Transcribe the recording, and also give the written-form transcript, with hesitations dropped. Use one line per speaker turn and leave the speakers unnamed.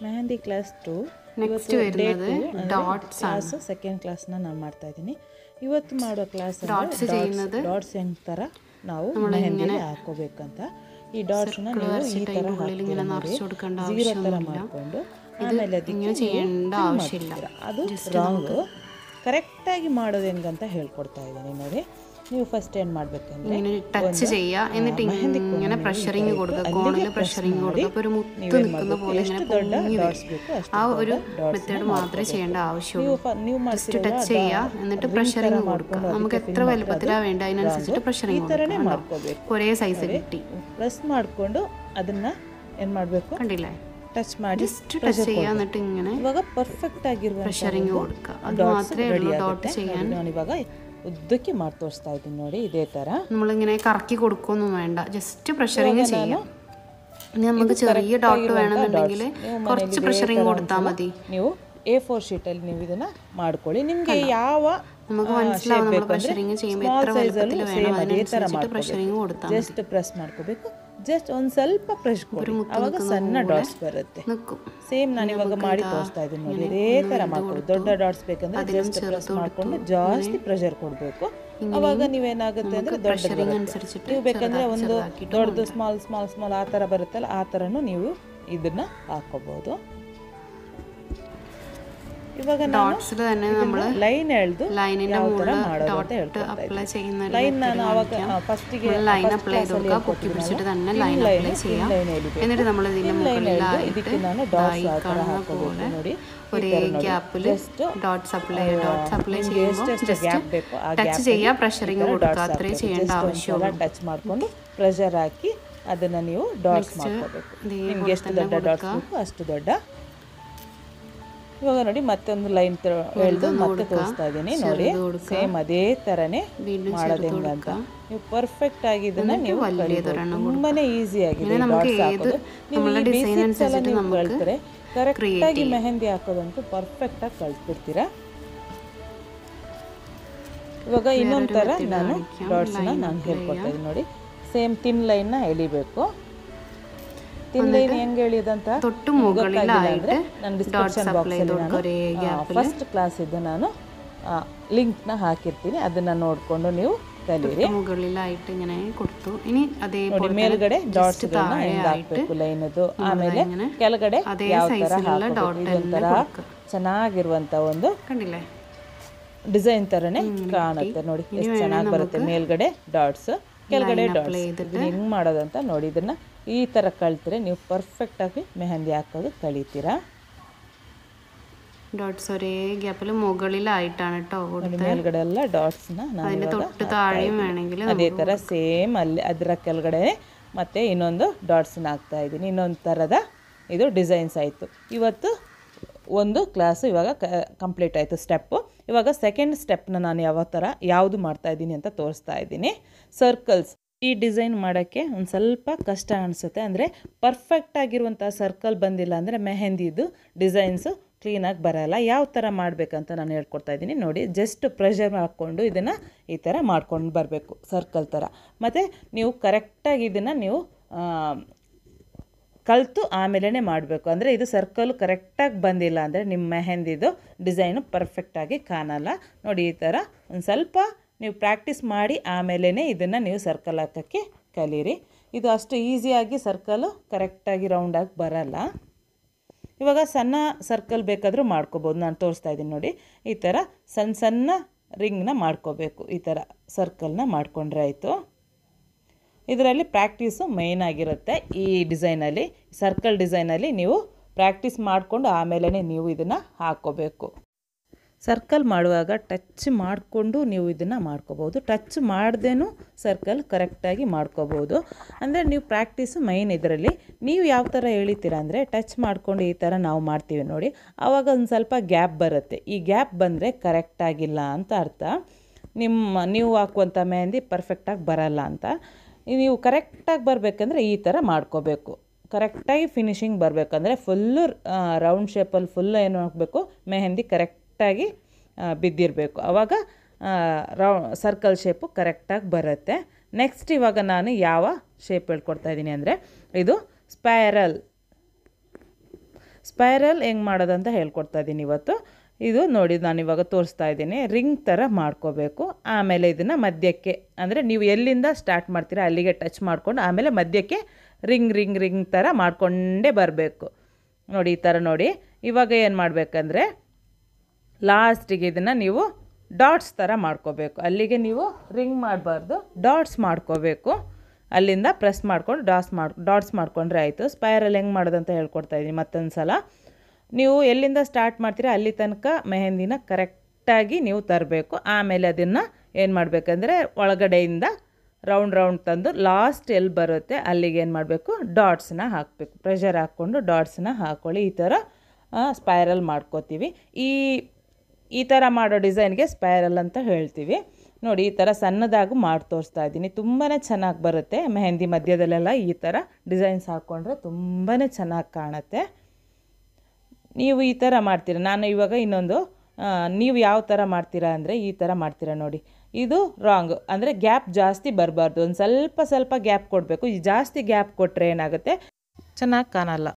Mehndi class 2
next വരുന്നത് dots
class second ಕ್ಲಾಸ್ನ ನಾನು ಮಾಡ್ತಾ ಇದ್ದೀನಿ. ಇವತ್ತು ಮಾಡೋ ಕ್ಲಾಸ್
ಡಾಟ್ಸ್ ചെയ്യുന്നത്
ಡಾಟ್ಸ್ ಹೆಂಗ್ ಥರ ನಾವು ಮೆಹಂದಿಗೆ ಹಾಕೋಬೇಕಂತ. ಈ ಡಾಟ್ಸ್ನ ನೀವು ಈ ಥರ ಹಾಕ್ತೀರಾ ನೋಡಿ, ಝೀರೋ ಥರ ಮಾಡಿಕೊಂಡು ಆಮೇಲೆ ಅದಕ್ಕೆ
ചെയ്യേണ്ട ആവശ്യമില്ല.
ಅದು ರಾಂಗು. ಕರೆಕ್ಟಾಗಿ ಮಾಡೋದು ಹೆಂಗಂತ ಹೇಳ್ಕೊಡ್ತಾ ಇದ್ದೀನಿ ನೋಡಿ. ನೀವು ಫಸ್ಟ್ ಏನು ಮಾಡಬೇಕಂದ್ರೆ
ഇങ്ങനെ ടച്ച് ചെയ്യുക, എന്നിട്ട് ഇങ്ങനെ പ്രഷറിങ് കൊടുക്കുക, കോണിൽ പ്രഷറിങ് കൊടുക്കുക. അപ്പോൾ ഒരു മുത്ത് നിൽക്കുന്ന പോലെ ഇങ്ങനെ പൊങ്ങി വരും. ആ ഒരു മെത്തേഡ് മാത്രമേ ചെയ്യേണ്ട ആവശ്യമുള്ളൂ. ജസ്റ്റ് ടച്ച് ചെയ്യുക, എന്നിട്ട് പ്രഷറിങ് കൊടുക്കുക. നമുക്ക് എത്ര വലുപ്പത്തിലാണ് വേണ്ട അതിനനുസരിച്ചിട്ട് പ്രഷറിങ് കൊടുക്കുക. ഒരേ സൈസ് കിട്ടി.
ಪ್ರೆಸ್ ಮಾಡಿಕೊಂಡು ಅದನ್ನು ಏನು ಮಾಡಬೇಕು
കണ്ടില്ലേ,
ಟಚ್ ಮಾಡಿ
ജസ്റ്റ് ടച്ച് ചെയ്യുക, എന്നിട്ട് ഇങ്ങനെ
ಇವಾಗ ಪರ್ಫೆಕ್ಟ್ ಆಗಿರುವ
പ്രഷറിങ് കൊടുക്കുക. അത് മാത്രമേ ഉള്ളൂ ഡോട്ട് ചെയ്യാൻ.
ನಾನು ಇವಾಗ ಉದ್ದಕ್ಕೆ ಮಾಡಿ ತೋರಿಸ್ತಾ ಇದ್ದೀನಿ ನೋಡಿ, ಇದೇ ಥರ.
നമ്മളിങ്ങനെ കറക്കി കൊടുക്കൊന്നും വേണ്ട, ജസ്റ്റ് പ്രഷറിങ് ചെയ്യാം. ഇനി നമുക്ക് ചെറിയ ഡോട്ട് വേണമെന്നുണ്ടെങ്കിൽ കുറച്ച് പ്രഷറിങ് കൊടുത്താൽ മതി.
ನೀವು A4 ಶೀಟಲ್ಲಿ ನೀವು ಇದನ್ನು ಮಾಡ್ಕೊಳ್ಳಿ. ನಿಮಗೆ ಯಾವ
നമുക്ക് മനസ്സിലാവും നമ്മൾ പ്രഷറിങ് ചെയ്യുമ്പോൾ എത്ര വലുപ്പത്തിൽ വേണം അതിനനുസരിച്ചിട്ട് പ്രഷറിങ് കൊടുത്താൽ മതി.
ಜಸ್ಟ್ ಪ್ರೆಸ್ ಮಾಡ್ಕೋಬೇಕು. ಜಸ್ಟ್ ಒಂದು ಸ್ವಲ್ಪ ಪ್ರೆಸ್ ಕೊಡಿ, ಆವಾಗ ಸಣ್ಣ ಡಾಟ್ಸ್ ಬರುತ್ತೆ. ಸೇಮ್ ನಾನು ಇವಾಗ ಮಾಡಿ ತೋರಿಸ್ತಾ ಇದ್ದೀನಿ ನೋಡಿ, ಇದೇ ಥರ ಮಾಡ್ಕೊಳ್ಳಿ. ದೊಡ್ಡ ಡಾಟ್ಸ್ ಬೇಕಂದ್ರೆ ಜಸ್ಟ್ ಪ್ರೆಸ್ ಮಾಡಿಕೊಂಡು ಜಾಸ್ತಿ ಪ್ರೆಷರ್ ಕೊಡಬೇಕು. ಆವಾಗ ನೀವೇನಾಗುತ್ತೆ ಅಂದರೆ ದೊಡ್ಡ ನೀವು ಬೇಕಂದರೆ ಒಂದು ದೊಡ್ಡದು ಸ್ಮಾಲ್ ಸ್ಮಾಲ್ ಸ್ಮಾಲ್ ಆ ಥರ ಬರುತ್ತಲ್ಲ, ಆ ಥರನೂ ನೀವು ಇದನ್ನು ಹಾಕ್ಕೋಬೋದು. ಇವಾಗ
ഡോട്ട്സിൽ തന്നെ നമ്മൾ
ಲೈನ್ ಎಳೆದು
ലൈനിന്റെ മുകളിൽ ഡോട്ട് അപ്ലൈ ചെയ്യുന്ന ലൈൻ ലൈൻ അപ്ലൈ ചെയ്ത് കൊടുക്കുക. പൊക്കി പിടിച്ചിട്ട് തന്നെ ലൈൻ അപ്ലൈ ചെയ്യാം. എന്നിട്ട് നമ്മൾ ഇതിന്റെ മുകളിലായിട്ട് കാണുന്ന പോലെ ഒരേ ഗ്യാപ്പിൽ ഡോട്ട്സ് അപ്ലൈ ചെയ്യുമ്പോൾ ജസ്റ്റ് ടച്ച് ചെയ്യുക, പ്രഷറിങ് കൊടുക്കുക. അത്രേ ചെയ്യേണ്ട ആവശ്യമുള്ളൂ.
ಟಚ್ ಮಾಡಿಕೊಂಡು ಪ್ರೆಷರ್ ಹಾಕಿ ಅದನ್ನು ನೀವು ಡಾಟ್ಸ್ ಮಾಡ್ಕೋಬೇಕು. ನಿಮ್ಗೆ ಎಷ್ಟು ದೊಡ್ಡ ಡಾಟ್ಸ್ ಬೇಕು ಅಷ್ಟು ದೊಡ್ಡ. ಇವಾಗ ನೋಡಿ ಮತ್ತೊಂದು ಲೈನ್ ಎಳೆದು ಮತ್ತೆ ತೋರಿಸ್ತಾ ಇದ್ದೀನಿ ನೋಡಿ, ಸೇಮ್ ಅದೇ ಥರನೇ ಮಾಡೋದು ಹೆಂಗಂತ. ನೀವು ಪರ್ಫೆಕ್ಟ್ ಆಗಿ ಇದನ್ನ ನೀವು ತುಂಬಾನೇ ಈಸಿ ಆಗಿದೆ ಡಾಟ್ಸ್ ಹಾಕೋದು. ನೀವು ಈ ಬೇಸಿಕ್ಸ್ ಎಲ್ಲ ನೀವು ಕಲ್ತ್ರೆ ಕರೆಕ್ಟಾಗಿ ಮೆಹಂದಿ ಹಾಕೋದಂತೂ ಪರ್ಫೆಕ್ಟಾಗಿ ಕಲ್ತ್ಬಿಡ್ತೀರಾ. ಇವಾಗ ಇನ್ನೊಂದು ಥರ ನಾನು ಡಾಟ್ಸ್ನ ನಾನು ಹೇಳ್ಕೊಡ್ತಾ ಇದ್ದೀನಿ ನೋಡಿ. ಸೇಮ್ ತಿನ್ ಲೈನ್ನ ಎಳಿಬೇಕು. ತಿನ್ ಲೈನ್ ಹೆಂಗೆ ಎಳೆಯೋದಂತ ಗೊತ್ತಾಗಿಲ್ಲ ನಾನು ಡಿಸ್ಕ್ರಿಪ್ಷನ್ ಬಾಕ್ಸಲ್ಲಿ ನಾನು ಫಸ್ಟ್ ಕ್ಲಾಸ್ ಇದ್ದು ನಾನು ಲಿಂಕ್ನ ಹಾಕಿರ್ತೀನಿ, ಅದನ್ನು ನೋಡಿಕೊಂಡು ನೀವು ಕಲೀರಿ.
മുകളിലായിട്ട് ഇങ്ങനെ കൊടുത്തു. ഇനി
ನೋಡಿ ಮೇಲ್ಗಡೆ ಡಾಟ್ಸ್ ಹೆಂಗೆ ಹಾಕಬೇಕು ಲೈನದು, ಆಮೇಲೆ ಕೆಳಗಡೆ ಯಾವ ಥರ ಹಾಕಬೇಕು. ಒಂಥರ ಚೆನ್ನಾಗಿರುವಂಥ ಒಂದು
കണ്ടില്ലേ
ಡಿಸೈನ್ ಥರನೇ ಕಾಣುತ್ತೆ ನೋಡಿ, ಎಷ್ಟು ಚೆನ್ನಾಗಿ ಬರುತ್ತೆ. ಮೇಲ್ಗಡೆ ಡಾಟ್ಸ್, ಕೆಳಗಡೆ ಡಾಟ್ಸ್. ಇದನ್ನ ಹೆಂಗೆ ಮಾಡೋದಂತ ನೋಡಿ. ಇದನ್ನು ಈ ಥರ ಕಲ್ತ್ರೆ ನೀವು ಪರ್ಫೆಕ್ಟಾಗಿ ಮೆಹಂದಿ ಹಾಕೋದು ಕಲಿತೀರಾ.
ഡോട്ട്സ് ഒരേ ഗ്യാപ്പിൽ മുകളിലായിട്ടാണ് കേട്ടോ കൊടുത്തത്.
ಮೇಲ್ಗಡೆ ಎಲ್ಲ ಡಾಟ್ಸ್ನ
അതിന്റെ തൊട്ട് താഴെയും വേണമെങ്കിൽ
ಅದೇ ಥರ ಸೇಮ್ ಅಲ್ಲಿ ಅದರ ಕೆಳಗಡೆ ಮತ್ತೆ ಇನ್ನೊಂದು ಡಾಟ್ಸ್ನ ಹಾಕ್ತಾ ಇದ್ದೀನಿ. ಇನ್ನೊಂದು ಥರದ ಇದು ಡಿಸೈನ್ಸ್ ಆಯಿತು. ಇವತ್ತು ಒಂದು ಕ್ಲಾಸು ಇವಾಗ ಕಂಪ್ಲೀಟ್ ಆಯಿತು ಸ್ಟೆಪ್ಪು. ಇವಾಗ ಸೆಕೆಂಡ್ ಸ್ಟೆಪ್ನ ನಾನು ಯಾವುದು ಮಾಡ್ತಾ ಇದ್ದೀನಿ ಅಂತ ತೋರಿಸ್ತಾ ಇದ್ದೀನಿ. ಸರ್ಕಲ್ಸ್. ಈ ಡಿಸೈನ್ ಮಾಡೋಕ್ಕೆ ಒಂದು ಸ್ವಲ್ಪ ಕಷ್ಟ ಅನಿಸುತ್ತೆ, ಅಂದರೆ ಪರ್ಫೆಕ್ಟಾಗಿರುವಂಥ ಸರ್ಕಲ್ ಬಂದಿಲ್ಲ ಅಂದರೆ ಮೆಹಂದಿದು ಡಿಸೈನ್ಸು ಕ್ಲೀನಾಗಿ ಬರೋಲ್ಲ. ಯಾವ ಥರ ಮಾಡಬೇಕಂತ ನಾನು ಹೇಳ್ಕೊಡ್ತಾ ಇದ್ದೀನಿ ನೋಡಿ. ಜಸ್ಟ್ ಪ್ರೆಷರ್ ಹಾಕ್ಕೊಂಡು ಇದನ್ನು ಈ ಥರ ಮಾಡ್ಕೊಂಡು ಬರಬೇಕು ಸರ್ಕಲ್ ಥರ. ಮತ್ತು ನೀವು ಕರೆಕ್ಟಾಗಿ ಇದನ್ನು ನೀವು ಕಲಿತು ಆಮೇಲೆ ಮಾಡಬೇಕು. ಅಂದರೆ ಇದು ಸರ್ಕಲ್ ಕರೆಕ್ಟಾಗಿ ಬಂದಿಲ್ಲ ಅಂದರೆ ನಿಮ್ಮ ಮೆಹಂದಿದು ಡಿಸೈನು ಪರ್ಫೆಕ್ಟಾಗಿ ಕಾಣಲ್ಲ ನೋಡಿ. ಈ ಥರ ಒಂದು ಸ್ವಲ್ಪ ನೀವು ಪ್ರಾಕ್ಟೀಸ್ ಮಾಡಿ ಆಮೇಲೆ ಇದನ್ನು ನೀವು ಸರ್ಕಲ್ ಹಾಕೋಕ್ಕೆ ಕಲೀರಿ. ಇದು ಅಷ್ಟು ಈಸಿಯಾಗಿ ಸರ್ಕಲು ಕರೆಕ್ಟಾಗಿ ರೌಂಡಾಗಿ ಬರಲ್ಲ. ಇವಾಗ ಸಣ್ಣ ಸರ್ಕಲ್ ಬೇಕಾದರೂ ಮಾಡ್ಕೋಬೋದು. ನಾನು ತೋರಿಸ್ತಾ ಇದ್ದೀನಿ ನೋಡಿ, ಈ ಥರ ಸಣ್ಣ ಸಣ್ಣ ರಿಂಗ್ನ ಮಾಡ್ಕೋಬೇಕು. ಈ ಥರ ಸರ್ಕಲ್ನ ಮಾಡಿಕೊಂಡ್ರೆ ಆಯಿತು. ಇದರಲ್ಲಿ ಪ್ರಾಕ್ಟೀಸು ಮೇಯ್ನ್ ಆಗಿರುತ್ತೆ. ಈ ಡಿಸೈನಲ್ಲಿ, ಸರ್ಕಲ್ ಡಿಸೈನಲ್ಲಿ ನೀವು ಪ್ರಾಕ್ಟೀಸ್ ಮಾಡಿಕೊಂಡು ಆಮೇಲೆ ನೀವು ಇದನ್ನು ಹಾಕ್ಕೋಬೇಕು. ಸರ್ಕಲ್ ಮಾಡುವಾಗ ಟಚ್ ಮಾಡಿಕೊಂಡು ನೀವು ಇದನ್ನು ಮಾಡ್ಕೋಬೋದು. ಟಚ್ ಮಾಡ್ದೇನೂ ಸರ್ಕಲ್ ಕರೆಕ್ಟಾಗಿ ಮಾಡ್ಕೋಬೋದು. ಅಂದರೆ ನೀವು ಪ್ರಾಕ್ಟೀಸು ಮೈನ್ ಇದರಲ್ಲಿ. ನೀವು ಯಾವ ಥರ ಎಳಿತೀರ ಅಂದರೆ ಟಚ್ ಮಾಡಿಕೊಂಡು ಈ ಥರ ನಾವು ಮಾಡ್ತೀವಿ ನೋಡಿ, ಆವಾಗ ಒಂದು ಸ್ವಲ್ಪ ಗ್ಯಾಪ್ ಬರುತ್ತೆ. ಈ ಗ್ಯಾಪ್ ಬಂದರೆ ಕರೆಕ್ಟಾಗಿಲ್ಲ ಅಂತ ಅರ್ಥ. ನೀವು ಹಾಕುವಂಥ ಮೆಹಂದಿ ಪರ್ಫೆಕ್ಟಾಗಿ ಬರಲ್ಲ ಅಂತ. ನೀವು ಕರೆಕ್ಟಾಗಿ ಬರಬೇಕಂದ್ರೆ ಈ ಥರ ಮಾಡ್ಕೋಬೇಕು. ಕರೆಕ್ಟಾಗಿ ಫಿನಿಶಿಂಗ್ ಬರಬೇಕಂದ್ರೆ ಫುಲ್ಲು ರೌಂಡ್ ಶೇಪಲ್ಲಿ ಫುಲ್ ಏನು ಹಾಕಬೇಕು, ಮೆಹಂದಿ ಕರೆಕ್ಟಾಗಿ ಬಿದ್ದಿರಬೇಕು. ಆವಾಗ ಸರ್ಕಲ್ ಶೇಪು ಕರೆಕ್ಟಾಗಿ ಬರುತ್ತೆ. ನೆಕ್ಸ್ಟ್ ಇವಾಗ ನಾನು ಯಾವ ಶೇಪ್ ಹೇಳ್ಕೊಡ್ತಾ ಇದ್ದೀನಿ ಅಂದರೆ ಇದು ಸ್ಪೈರಲ್. ಸ್ಪೈರಲ್ ಹೆಂಗೆ ಮಾಡೋದಂತ ಹೇಳ್ಕೊಡ್ತಾ ಇದ್ದೀನಿ ಇವತ್ತು. ಇದು ನೋಡಿ ನಾನು ಇವಾಗ ತೋರಿಸ್ತಾ ಇದ್ದೀನಿ, ರಿಂಗ್ ಥರ ಮಾಡ್ಕೋಬೇಕು. ಆಮೇಲೆ ಇದನ್ನು ಮಧ್ಯಕ್ಕೆ, ಅಂದರೆ ನೀವು ಎಲ್ಲಿಂದ ಸ್ಟಾರ್ಟ್ ಮಾಡ್ತೀರಾ ಅಲ್ಲಿಗೆ ಟಚ್ ಮಾಡಿಕೊಂಡು ಆಮೇಲೆ ಮಧ್ಯಕ್ಕೆ ರಿಂಗ್ ರಿಂಗ್ ರಿಂಗ್ ಥರ ಮಾಡಿಕೊಂಡೇ ಬರಬೇಕು. ನೋಡಿ ಈ ಥರ ನೋಡಿ. ಇವಾಗ ಏನು ಮಾಡಬೇಕಂದ್ರೆ ಲಾಸ್ಟಿಗೆ ಇದನ್ನು ನೀವು ಡಾಟ್ಸ್ ಥರ ಮಾಡ್ಕೋಬೇಕು. ಅಲ್ಲಿಗೆ ನೀವು ರಿಂಗ್ ಮಾಡಬಾರ್ದು, ಡಾಟ್ಸ್ ಮಾಡ್ಕೋಬೇಕು. ಅಲ್ಲಿಂದ ಪ್ರೆಸ್ ಮಾಡ್ಕೊಂಡು ಡಾಟ್ಸ್ ಮಾಡ್ಕೊಂಡ್ರೆ ಆಯಿತು. ಸ್ಪೈರಲ್ ಹೆಂಗೆ ಮಾಡೋದಂತ ಹೇಳ್ಕೊಡ್ತಾ ಇದ್ದೀನಿ ಮತ್ತೊಂದು ಸಲ. ನೀವು ಎಲ್ಲಿಂದ ಸ್ಟಾರ್ಟ್ ಮಾಡ್ತೀರಾ ಅಲ್ಲಿ ತನಕ ಮೆಹಂದಿನ ಕರೆಕ್ಟಾಗಿ ನೀವು ತರಬೇಕು. ಆಮೇಲೆ ಅದನ್ನು ಏನು ಮಾಡಬೇಕಂದ್ರೆ ಒಳಗಡೆಯಿಂದ ರೌಂಡ್ ರೌಂಡ್ ತಂದು ಲಾಸ್ಟ್ ಎಲ್ಲಿ ಬರುತ್ತೆ ಅಲ್ಲಿಗೆ ಏನು ಮಾಡಬೇಕು, ಡಾಟ್ಸನ್ನ ಹಾಕಬೇಕು. ಪ್ರೆಷರ್ ಹಾಕ್ಕೊಂಡು ಡಾಟ್ಸನ್ನ ಹಾಕ್ಕೊಳ್ಳಿ. ಈ ಥರ ಸ್ಪೈರಲ್ ಮಾಡ್ಕೋತೀವಿ. ಈ ಥರ ಮಾಡೋ ಡಿಸೈನ್ಗೆ ಸ್ಪೈರಲ್ ಅಂತ ಹೇಳ್ತೀವಿ. ನೋಡಿ ಈ ಥರ ಸಣ್ಣದಾಗೂ ಮಾಡಿ ತೋರಿಸ್ತಾ ಇದ್ದೀನಿ. ತುಂಬಾ ಚೆನ್ನಾಗಿ ಬರುತ್ತೆ. ಮೆಹಂದಿ ಮಧ್ಯದಲ್ಲೆಲ್ಲ ಈ ಥರ ಡಿಸೈನ್ಸ್ ಹಾಕ್ಕೊಂಡ್ರೆ ತುಂಬಾ ಚೆನ್ನಾಗಿ ಕಾಣುತ್ತೆ. ನೀವು ಈ ಥರ ಮಾಡ್ತೀರಾ. ನಾನು ಇವಾಗ ಇನ್ನೊಂದು, ನೀವು ಯಾವ ಥರ ಮಾಡ್ತೀರಾ ಅಂದರೆ ಈ ಥರ ಮಾಡ್ತೀರಾ ನೋಡಿ. ಇದು ರಾಂಗ್, ಅಂದರೆ ಗ್ಯಾಪ್ ಜಾಸ್ತಿ ಬರಬಾರ್ದು. ಒಂದು ಸ್ವಲ್ಪ ಗ್ಯಾಪ್ ಕೊಡಬೇಕು. ಈ ಜಾಸ್ತಿ ಗ್ಯಾಪ್ ಕೊಟ್ಟರೆ ಏನಾಗುತ್ತೆ, ಚೆನ್ನಾಗಿ ಕಾಣಲ್ಲ.